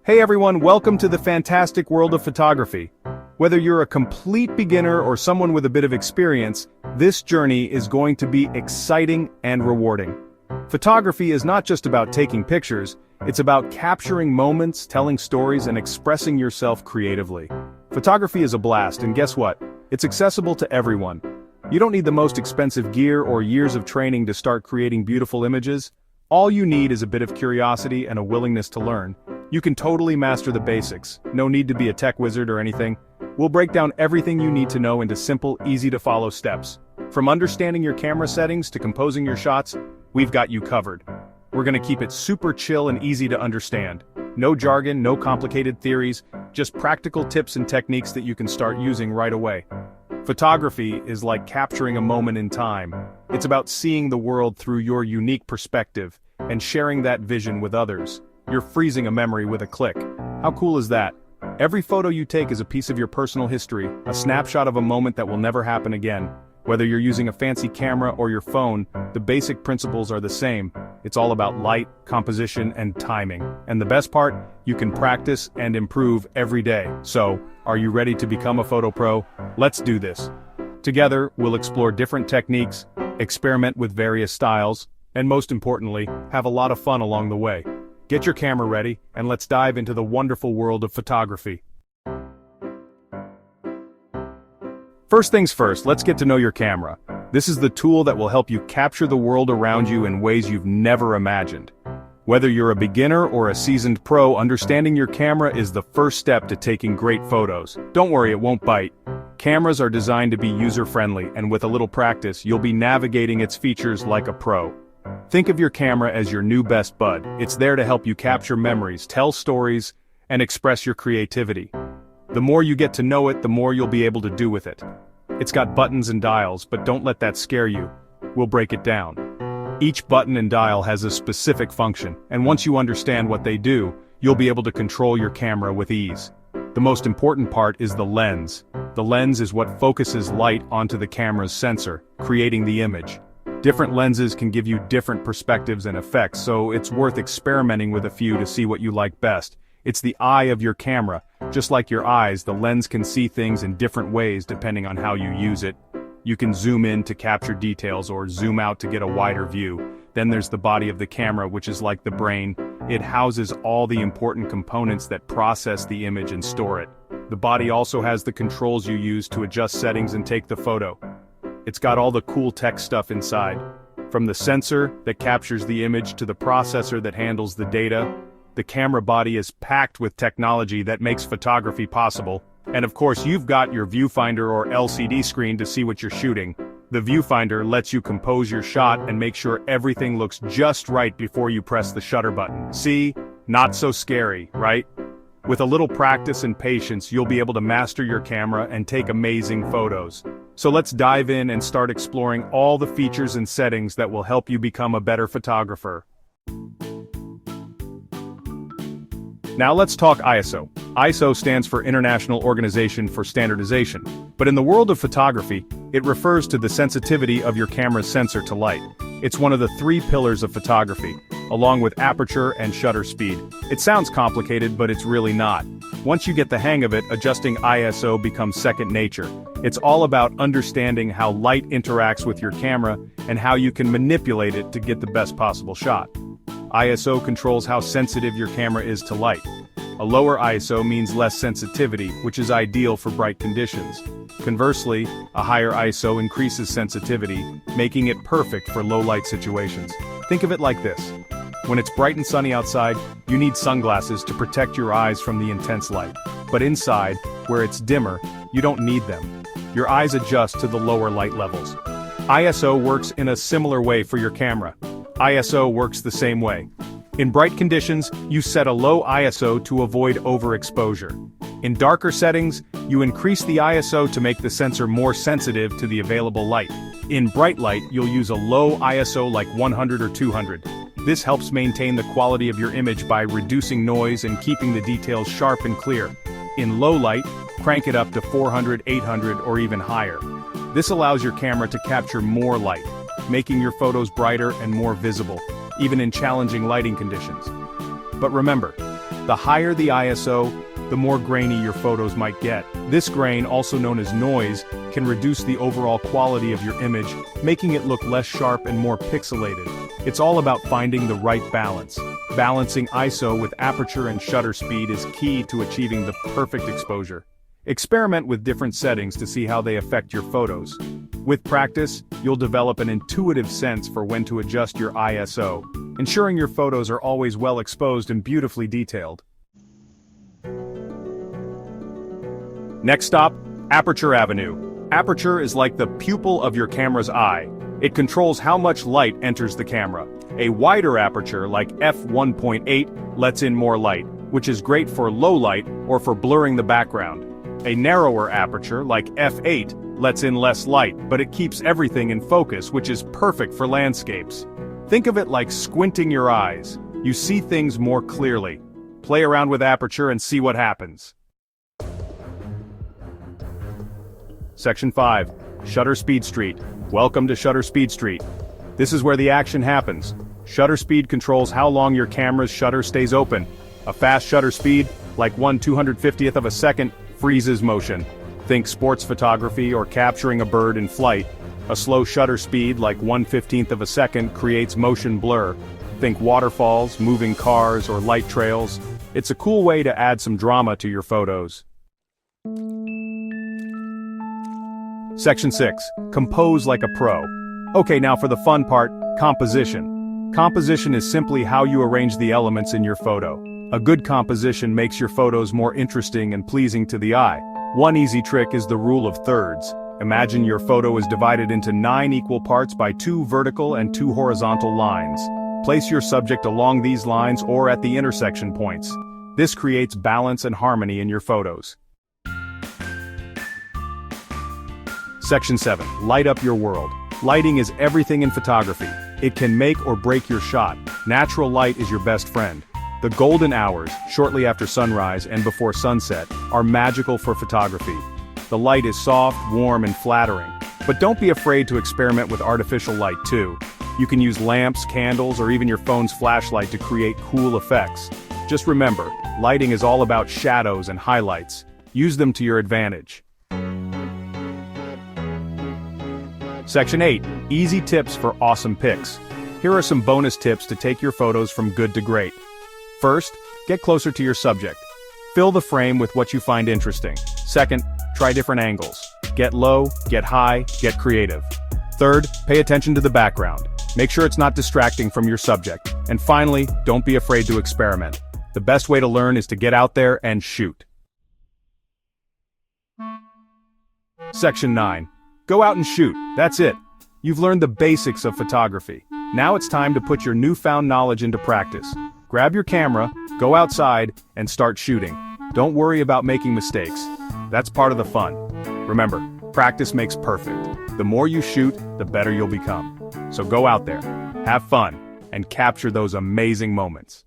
Hey everyone, welcome to the fantastic world of photography. Whether you're a complete beginner or someone with a bit of experience, this journey is going to be exciting and rewarding. Photography is not just about taking pictures, it's about capturing moments, telling stories, and expressing yourself creatively. Photography is a blast, and guess what? It's accessible to everyone. You don't need the most expensive gear or years of training to start creating beautiful images. All you need is a bit of curiosity and a willingness to learn. You can totally master the basics, no need to be a tech wizard or anything. We'll break down everything you need to know into simple, easy-to-follow steps. From understanding your camera settings to composing your shots, we've got you covered. We're gonna keep it super chill and easy to understand. No jargon, no complicated theories, just practical tips and techniques that you can start using right away. Photography is like capturing a moment in time. It's about seeing the world through your unique perspective and sharing that vision with others. You're freezing a memory with a click. How cool is that? Every photo you take is a piece of your personal history, a snapshot of a moment that will never happen again. Whether you're using a fancy camera or your phone, the basic principles are the same. It's all about light, composition, and timing. And the best part, you can practice and improve every day. So, are you ready to become a photo pro? Let's do this. Together, we'll explore different techniques, experiment with various styles, and most importantly, have a lot of fun along the way. Get your camera ready, and let's dive into the wonderful world of photography. First things first, let's get to know your camera. This is the tool that will help you capture the world around you in ways you've never imagined. Whether you're a beginner or a seasoned pro, understanding your camera is the first step to taking great photos. Don't worry, it won't bite. Cameras are designed to be user-friendly, and with a little practice, you'll be navigating its features like a pro. Think of your camera as your new best bud. It's there to help you capture memories, tell stories, and express your creativity. The more you get to know it, the more you'll be able to do with it. It's got buttons and dials, but don't let that scare you. We'll break it down. Each button and dial has a specific function, and once you understand what they do, you'll be able to control your camera with ease. The most important part is the lens. The lens is what focuses light onto the camera's sensor, creating the image. Different lenses can give you different perspectives and effects, so it's worth experimenting with a few to see what you like best. It's the eye of your camera. Just like your eyes, the lens can see things in different ways depending on how you use it. You can zoom in to capture details or zoom out to get a wider view. Then there's the body of the camera, which is like the brain. It houses all the important components that process the image and store it. The body also has the controls you use to adjust settings and take the photo. It's got all the cool tech stuff inside. From the sensor that captures the image to the processor that handles the data, the camera body is packed with technology that makes photography possible. And of course, you've got your viewfinder or LCD screen to see what you're shooting. The viewfinder lets you compose your shot and make sure everything looks just right before you press the shutter button. See? Not so scary, right? With a little practice and patience, you'll be able to master your camera and take amazing photos. So let's dive in and start exploring all the features and settings that will help you become a better photographer. Now let's talk ISO. ISO stands for International Organization for Standardization, but in the world of photography, it refers to the sensitivity of your camera's sensor to light. It's one of the three pillars of photography, along with aperture and shutter speed. It sounds complicated, but it's really not. Once you get the hang of it, adjusting ISO becomes second nature. It's all about understanding how light interacts with your camera and how you can manipulate it to get the best possible shot. ISO controls how sensitive your camera is to light. A lower ISO means less sensitivity, which is ideal for bright conditions. Conversely, a higher ISO increases sensitivity, making it perfect for low-light situations. Think of it like this. When it's bright and sunny outside, you need sunglasses to protect your eyes from the intense light. But inside, where it's dimmer, you don't need them. Your eyes adjust to the lower light levels. ISO works in a similar way for your camera. ISO works the same way. In bright conditions, you set a low ISO to avoid overexposure. In darker settings, you increase the ISO to make the sensor more sensitive to the available light. In bright light, you'll use a low ISO like 100 or 200. This helps maintain the quality of your image by reducing noise and keeping the details sharp and clear. In low light, crank it up to 400, 800, or even higher. This allows your camera to capture more light, making your photos brighter and more visible, even in challenging lighting conditions. But remember, The higher the ISO, the more grainy your photos might get. This grain, also known as noise, can reduce the overall quality of your image, making it look less sharp and more pixelated. It's all about finding the right balance. Balancing ISO with aperture and shutter speed is key to achieving the perfect exposure. Experiment with different settings to see how they affect your photos. With practice, you'll develop an intuitive sense for when to adjust your ISO, ensuring your photos are always well exposed and beautifully detailed. Next stop, Aperture Avenue. Aperture is like the pupil of your camera's eye. It controls how much light enters the camera. A wider aperture like f1.8 lets in more light, which is great for low light or for blurring the background. A narrower aperture like f8 lets in less light, but it keeps everything in focus, which is perfect for landscapes. Think of it like squinting your eyes. You see things more clearly. Play around with aperture and see what happens. Section 5. Shutter Speed Street. Welcome to Shutter Speed Street. This is where the action happens. Shutter speed controls how long your camera's shutter stays open. A fast shutter speed, like 1/250th of a second, freezes motion. Think sports photography or capturing a bird in flight. A slow shutter speed, like 1/15th of a second, creates motion blur. Think waterfalls, moving cars, or light trails. It's a cool way to add some drama to your photos. Section 6. Compose like a pro. Okay, now for the fun part, composition. Composition is simply how you arrange the elements in your photo. A good composition makes your photos more interesting and pleasing to the eye. One easy trick is the rule of thirds. Imagine your photo is divided into 9 equal parts by 2 vertical and 2 horizontal lines. Place your subject along these lines or at the intersection points. This creates balance and harmony in your photos. Section 7. Light up your world. Lighting is everything in photography. It can make or break your shot. Natural light is your best friend. The golden hours, shortly after sunrise and before sunset, are magical for photography. The light is soft, warm, and flattering. But don't be afraid to experiment with artificial light too. You can use lamps, candles, or even your phone's flashlight to create cool effects. Just remember, lighting is all about shadows and highlights. Use them to your advantage. Section 8. Easy tips for awesome pics. Here are some bonus tips to take your photos from good to great. First, get closer to your subject. Fill the frame with what you find interesting. Second, try different angles. Get low, get high, get creative. Third, pay attention to the background. Make sure it's not distracting from your subject. And finally, don't be afraid to experiment. The best way to learn is to get out there and shoot. Section 9. Go out and shoot. That's it. You've learned the basics of photography. Now it's time to put your newfound knowledge into practice. Grab your camera, go outside, and start shooting. Don't worry about making mistakes. That's part of the fun. Remember, practice makes perfect. The more you shoot, the better you'll become. So go out there, have fun, and capture those amazing moments.